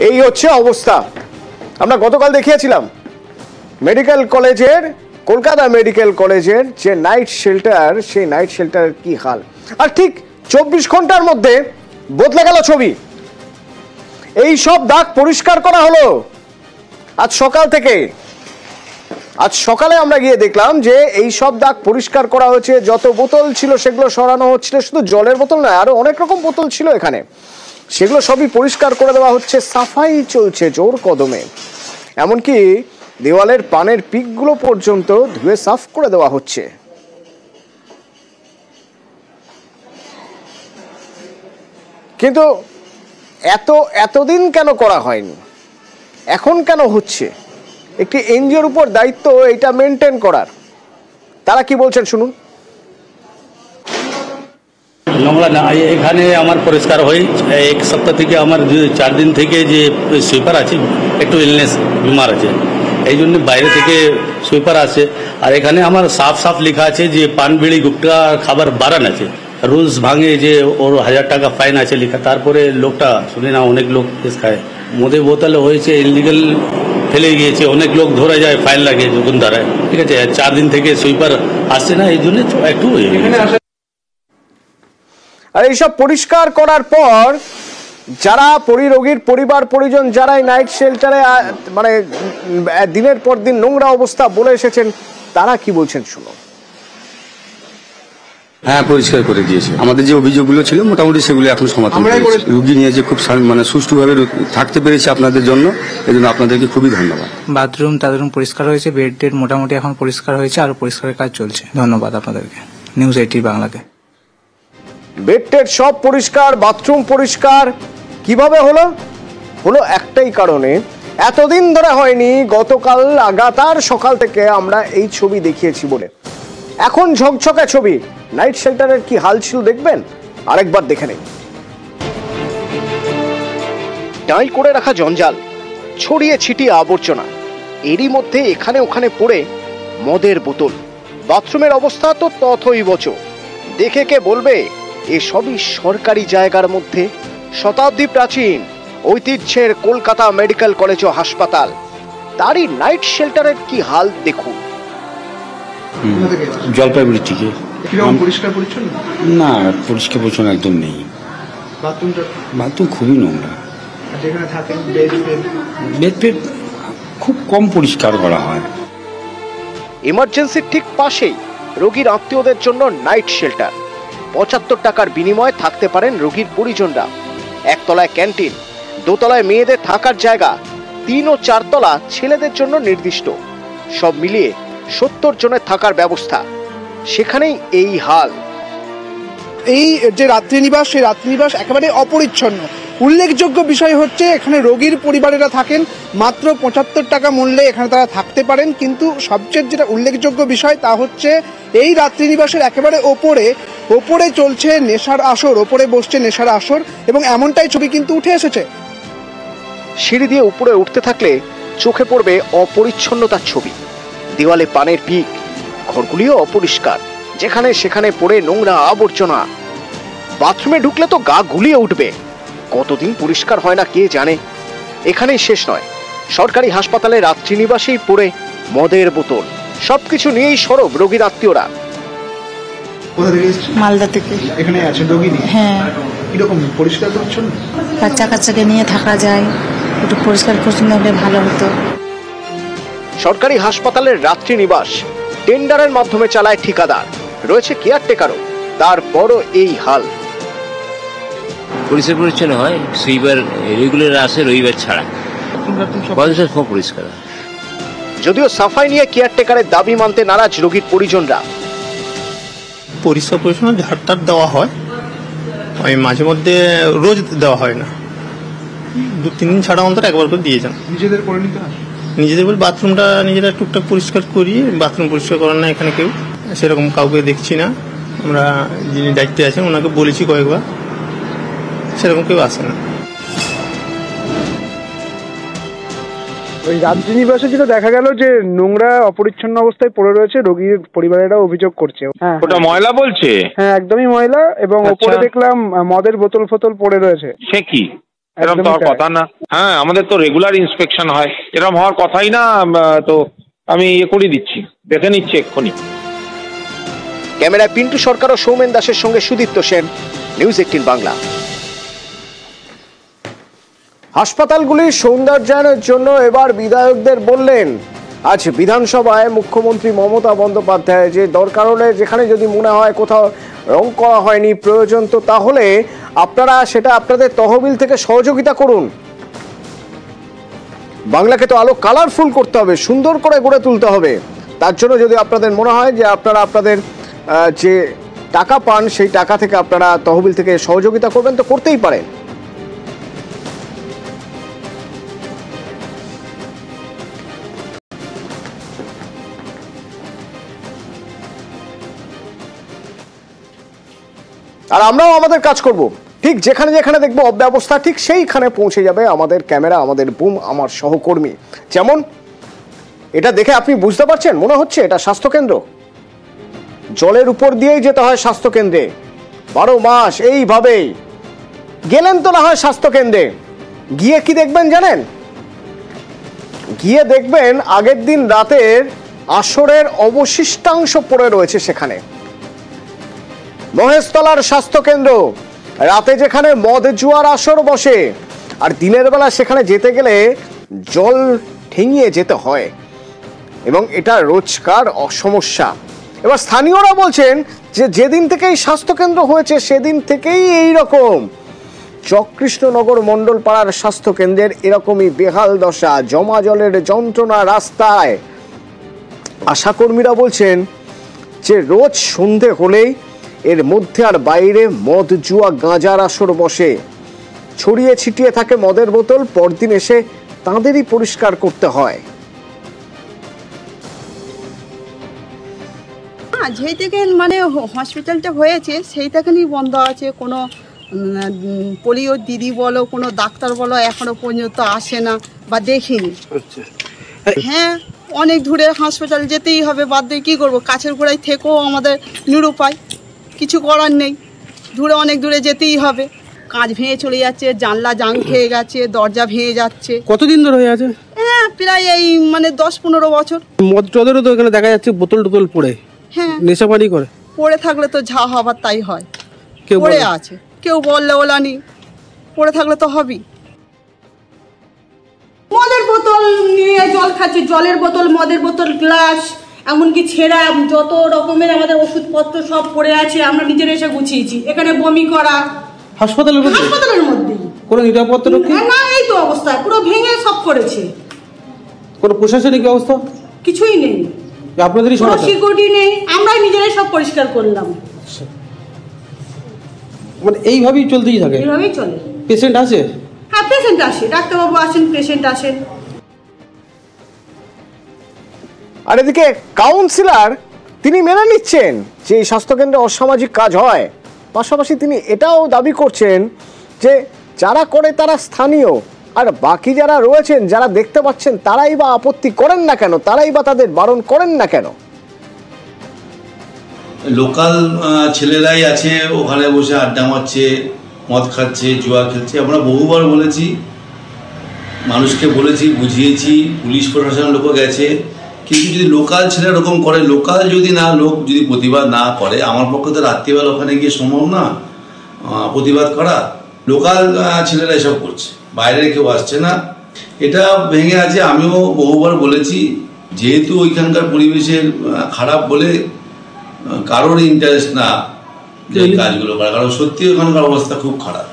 এই হচ্ছে অবস্থা। আমরা গতকাল দেখিয়েছিলাম মেডিকেল কলেজের, কলকাতা মেডিকেল কলেজের যে নাইট শেল্টার, সেই নাইট শেল্টারের কি হাল। আর ঠিক 24 ঘন্টার মধ্যে বদলে গেল ছবি। এই সব দাগ পরিষ্কার করা হলো আজ সকাল থেকে। আজ সকালে আমরা গিয়ে দেখলাম যে এই সব দাগ পরিষ্কার করা হয়েছে। যত বোতল ছিল সেগুলো সরানো হচ্ছিল, শুধু জলের বোতল নয়, আরো অনেক রকম বোতল ছিল এখানে, সেগুলো সবই পরিষ্কার করে দেওয়া হচ্ছে। সাফাই চলছে জোর কদমে, এমনকি দেওয়ালের পানের পিকগুলো পর্যন্ত ধুয়ে সাফ করে দেওয়া হচ্ছে। কিন্তু এতদিন কেন করা হয়নি, এখন কেন হচ্ছে? একটি এনজিওর উপর দায়িত্ব এটা মেনটেন করার। তারা কি বলছেন শুনুন। নোংরা না, এখানে আমার পরিষ্কার হয়। এক সপ্তাহ থেকে আমার 4 দিন থেকে যে সুইপার আছে একটু ইলনেস বিমার আছে, এই জন্য বাইরে থেকে সুইপার আসে। আর এখানে আমার সাফ লেখা আছে যে পান বিড়ি গুটকা খাবার বারণ আছে, রুলস ভাঙে যে ওর 1000 টাকা ফাইন আছে লেখা। তারপরে লোকটা শুনি না অনেক লোক কেস খায়, মদের বোতল হয়েছে ইলিগাল ফেলে গিয়েছে, অনেক লোক ধরে যায়, ফাইন লাগে দোকানদারায়। ঠিক আছে, 4 দিন থেকে সুইপার আসছে না, এই জন্য একটু। আর এইসব পরিষ্কার করার পর যারা রোগীর পরিবার পরিজন, যারা এই নাইট শেল্টারে মানে দিনের পর দিন নোংরা অবস্থা বলে এসেছেন, তারা কি বলছেন শুনুন। হ্যাঁ, পরিষ্কার করে দিয়েছে। আমাদের যে অভিযোগগুলো ছিল মোটামুটি সেগুলো এখন সমাধান হয়েছে। রোগী নিয়ে যে খুব মানে সুষ্ঠুভাবে থাকতে পেরেছে আপনাদের জন্য, এজন্য আপনাদেরকে খুবই ধন্যবাদ। বাথরুম পরিষ্কার হয়েছে, বেড মোটামুটি এখন পরিষ্কার হয়েছে, আর পরিষ্কারের কাজ চলছে। ধন্যবাদ আপনাদেরকে, নিউজ 18 বাংলাকে। বেড সব পরিষ্কার, বাথরুম পরিষ্কার। কিভাবে হলো একটাই কারণে, এতদিন ধরে হয়নি। গতকাল লাগাতার সকাল থেকে আমরা এই ছবি দেখিয়েছি বলে এখন ঝকঝকে ছবি। নাইট শেল্টারের কি হাল ছিল দেখবেন, আরেকবার দেখে নেই। টাই করে রাখা জঞ্জাল, ছড়িয়ে ছিটিয়ে আবর্জনা, এরই মধ্যে এখানে ওখানে পড়ে মদের বোতল। বাথরুমের অবস্থা তো তথৈবচ। দেখে কে বলবে এসবই সরকারি জায়গার মধ্যে? শতাব্দী প্রাচীন ঐতিহ্যের কলকাতা মেডিকেল কলেজ ও হাসপাতাল, তারই নাইট শেল্টারের কি হাল দেখুন। জলপাইগুড়ি থেকে পরিষ্কার পরিচ্ছন্ন না, পরিষ্কার পরিচ্ছন্ন একদম নেই। বাথরুম খুবই নোংরা। যেখানে থাকেন বেড খুব কম পরিষ্কার করা হয়। ইমার্জেন্সির ঠিক পাশেই রোগীর আত্মীয়দের জন্য নাইট শেল্টার। 75 টাকার বিনিময়ে থাকতে পারেন রোগীর পরিজনরা। একতলায় ক্যান্টিন, দোতলায় মেয়েদের থাকার জায়গা, 3 ও 4 তলা ছেলেদের জন্য নির্দিষ্ট। সব মিলিয়ে 70 জনের থাকার ব্যবস্থা। সেখানেই এই হাল। এই যে রাত্রিনিবাস, সেই রাত্রিনিবাস একেবারে অপরিচ্ছন্ন। উল্লেখযোগ্য বিষয় হচ্ছে এখানে রোগীর পরিবারেরা থাকেন, মাত্র 75 টাকা মূল্যে এখানে তারা থাকতে পারেন। কিন্তু সবচেয়ে যেটা উল্লেখযোগ্য বিষয় তা হচ্ছে এই রাত্রিনিবাসের একেবারে ওপরে চলছে নেশার আসর, ওপরে বসছে নেশার আসর, এবং এমনটাই ছবি কিন্তু উঠে এসেছে। সিঁড়ি দিয়ে উপরে উঠতে থাকলে চোখে পড়বে অপরিচ্ছন্নতার ছবি। দেওয়ালে পানের পিক, ঘরগুলিও অপরিষ্কার, যেখানে সেখানে পড়ে নোংরা আবর্জনা। বাথরুমে ঢুকলে তো গা গুলিয়ে উঠবে। কতদিন পরিষ্কার হয় না কে জানে। এখানেই শেষ নয়, সরকারি হাসপাতালে রাত্রিনিবাসেই পড়ে মদের বোতল। সবকিছু নিয়েই সরব রোগীর আত্মীয়রা। মালদা থেকে এখানে আছেন রোগী নিয়ে? হ্যাঁ। কিরকম পরিষ্কার পরিচ্ছন্ন? বাচ্চা কাচ্চাকে নিয়ে থাকা যায়, একটু পরিষ্কার পরিচ্ছন্ন হলে ভালো হতো। সরকারি হাসপাতালের রাত্রিনিবাস টেন্ডারের মাধ্যমে চালায় ঠিকাদার, রয়েছে কেয়ারটেকারও, তারপরও এই হাল। পরিষ্কার পরিচ্ছন্ন হয়, সুইপার রেগুলার আসে রবিবার ছাড়া, সব পরিষ্কার। যদিও সাফাই নিয়ে কেয়ারটেকারের দাবি মানতে নারাজ রোগীর পরিজনরা। পরিষ্কার পরিচ্ছন্ন ঝাড়টার দেওয়া হয়, ওই মাঝে মধ্যে রোজ দেওয়া হয় না, 2-3 দিন ছাড়া অন্তর একবার করে দিয়ে যান। নিজেদের করে নিতে হয়? নিজেদের বলে বাথরুমটা নিজেরা টুকটাক পরিষ্কার করি। বাথরুম পরিষ্কার করার না এখানে কেউ সেরকম কাউকে দেখছি না। আমরা যিনি দায়িত্বে আছেন ওনাকে বলেছি কয়েকবার, সেরকম কেউ আসে না। ওই রাত্রিনিবাসে যেটা দেখা গেল যে নোংরা অপরিচ্ছন্ন অবস্থায় পড়ে রয়েছে, রোগীর পরিবারেরা অভিযোগ করছে। ওটা ময়লা বলছে? হ্যাঁ, একদমই ময়লা, এবং ওপরে দেখলাম মদের বোতল ফোতল পড়ে রয়েছে। সে কি? এরকম তো হওয়ার কথা না। হ্যাঁ, আমাদের তো রেগুলার ইন্সপেকশন হয়, এরকম হওয়ার কথাই না। তো আমি করে দিচ্ছি, দেখে নিচ্ছি এক্ষুনি। ক্যামেরায় পিন্টু সরকার ও সৌমেন দাসের সঙ্গে সুদীপ্ত সেন, নিউজ 18 বাংলা। হাসপাতালগুলির সৌন্দর্যায়নের জন্য এবার বিধায়কদের বললেন আজ বিধানসভায় মুখ্যমন্ত্রী মমতা বন্দ্যোপাধ্যায় যে দরকার হলে যেখানে যদি মনে হয় কোথাও রং করা হয়নি প্রয়োজন, তো তাহলে আপনারা সেটা আপনাদের তহবিল থেকে সহযোগিতা করুন। বাংলাকে তো আলো কালারফুল করতে হবে, সুন্দর করে গড়ে তুলতে হবে। তার জন্য যদি আপনাদের মনে হয় যে আপনারা আপনাদের যে টাকা পান সেই টাকা থেকে আপনারা তহবিল থেকে সহযোগিতা করবেন, তো করতেই পারেন। আর আমরাও আমাদের কাজ করব, ঠিক যেখানে যেখানে দেখবো অব্যবস্থা ঠিক সেইখানে পৌঁছে যাবে আমাদের ক্যামেরা, আমাদের বুম, আমার সহকর্মী। যেমন এটা দেখে আপনি বুঝতে পারছেন, মনে হচ্ছে এটা স্বাস্থ্যকেন্দ্র। জলের উপর দিয়েই যেতে হয় স্বাস্থ্যকেন্দ্রে 12 মাস। এইভাবেই গেলেন তো না হয় স্বাস্থ্যকেন্দ্রে, গিয়ে কি দেখবেন জানেন? গিয়ে দেখবেন আগের দিন রাতের আসরের অবশিষ্টাংশ পড়ে রয়েছে সেখানে। মহেশতলার স্বাস্থ্যকেন্দ্র, রাতে যেখানে মদ জুয়ার আসর বসে, আর দিনের বেলা সেখানে যেতে গেলে জল ঠেঙিয়ে যেতে হয়, এবং এটা রোজকার সমস্যা। এবার স্থানীয়রা বলছেন যে যেদিন থেকে এই স্বাস্থ্যকেন্দ্র হয়েছে সেদিন থেকেই এই রকম চকৃষ্ণনগর মণ্ডল পাড়ার স্বাস্থ্যকেন্দ্রের এরকমই বেহাল দশা, জমা জলের যন্ত্রণা রাস্তায়। আশাকর্মীরা বলছেন যে রোজ সন্ধে হলেই এর মধ্যে আর বাইরে মদ জুয়া গাঁজার আসর বসে, ছড়িয়ে ছিটিয়ে থাকে মদের বোতল, পরদিন এসে তাঁদেরই পরিষ্কার করতে হয়। যেই থেকে মানে হসপিটালটা হয়েছে সেই থেকেই বন্ধ আছে। কোনো পোলিও দিদি বলো, কোনো ডাক্তার বলো এখনো পর্যন্ত আসে না বা দেখিনি। হ্যাঁ, অনেক দূরে হসপিটাল যেতেই হবে, বাদ দিয়ে কী করবো? কাছের গোড়ায় থেকেও আমাদের নিরুপায়, কিছু করার নেই। দূরে অনেক দূরে যেতেই হবে। কাঁচ ভেঙে চলে যাচ্ছে, জানলা জাং খেয়ে গেছে, দরজা ভেঙে যাচ্ছে। কতদিন ধরে হয়ে আছে? হ্যাঁ, প্রায় এই মানে 10-15 বছর। মদ টদেরও তো এখানে দেখা যাচ্ছে বোতল টোতল পড়ে। হ্যাঁ, নেশাপানি করে। পড়ে থাকলে তো যা হবার তাই হয়। পড়ে আছে, কেউ বললে ওলানি, পড়ে থাকলে তো হবেই। মদের বোতল নিয়ে জল খাচ্ছে, জলের বোতল, মদের বোতল, গ্লাস, এমনকি ছেঁড়া যত রকমের আমাদের ওষুধপত্র সব পড়ে আছে। আমরা নিজেরা এসে গুছিয়েছি। এখানে বমি করা হাসপাতালের মধ্যে কোনো নিরাপত্তা না, এই তো অবস্থা পুরো ভেঙে সব করেছে। কোনো প্রশাসনিক ব্যবস্থা কিছুই নেই, আপনাদেরই সমস্যা। সিকিউরিটি নেই, আমরাই নিজেরাই সব পরিষ্কার করলাম। মানে এইভাবেই চলতেই থাকে? এইভাবেই চলে। পেশেন্ট আছে? হ্যাঁ, পেশেন্ট আসে, ডাক্তারবাবু আসেন, পেশেন্ট আসেন। আর এদিকে কাউন্সিলর তিনি মেনে নিচ্ছেন যে এই স্বাস্থ্যকেন্দ্রে অসামাজিক কাজ হয়, পাশাপাশি তিনি এটাও দাবি করছেন যে যারা করে তারা স্থানীয়, আর বাকি যারা রয়েছেন যারা দেখতে পাচ্ছেন তারাই বা আপত্তি করেন না কেন, তারাই বা তাদের বারণ করেন না কেন? লোকাল ছেলেরাই আছে ওখানে বসে আড্ডা মারছে, মদ খাচ্ছে, জুয়া খেলছে। আমরা বহুবার বলেছি, মানুষকে বলেছি, বুঝিয়েছি, পুলিশ প্রশাসনের লোকও গেছে, কিন্তু যদি লোকাল ছেলে এরকম করে, লোকাল যদি না লোক যদি প্রতিবাদ না করে, আমার পক্ষে তো রাত্রিবেলা ওখানে গিয়ে সম্ভব না প্রতিবাদ করা। লোকাল ছেলেরা এসব করছে, বাইরে কেউ আসছে না, এটা ভেঙে আছে। আমিও বহুবার বলেছি, যেহেতু ওইখানকার পরিবেশের খারাপ বলে কারোর ইন্টারেস্ট না যে কাজগুলো করা, কারণ সত্যি ওখানকার অবস্থা খুব খারাপ।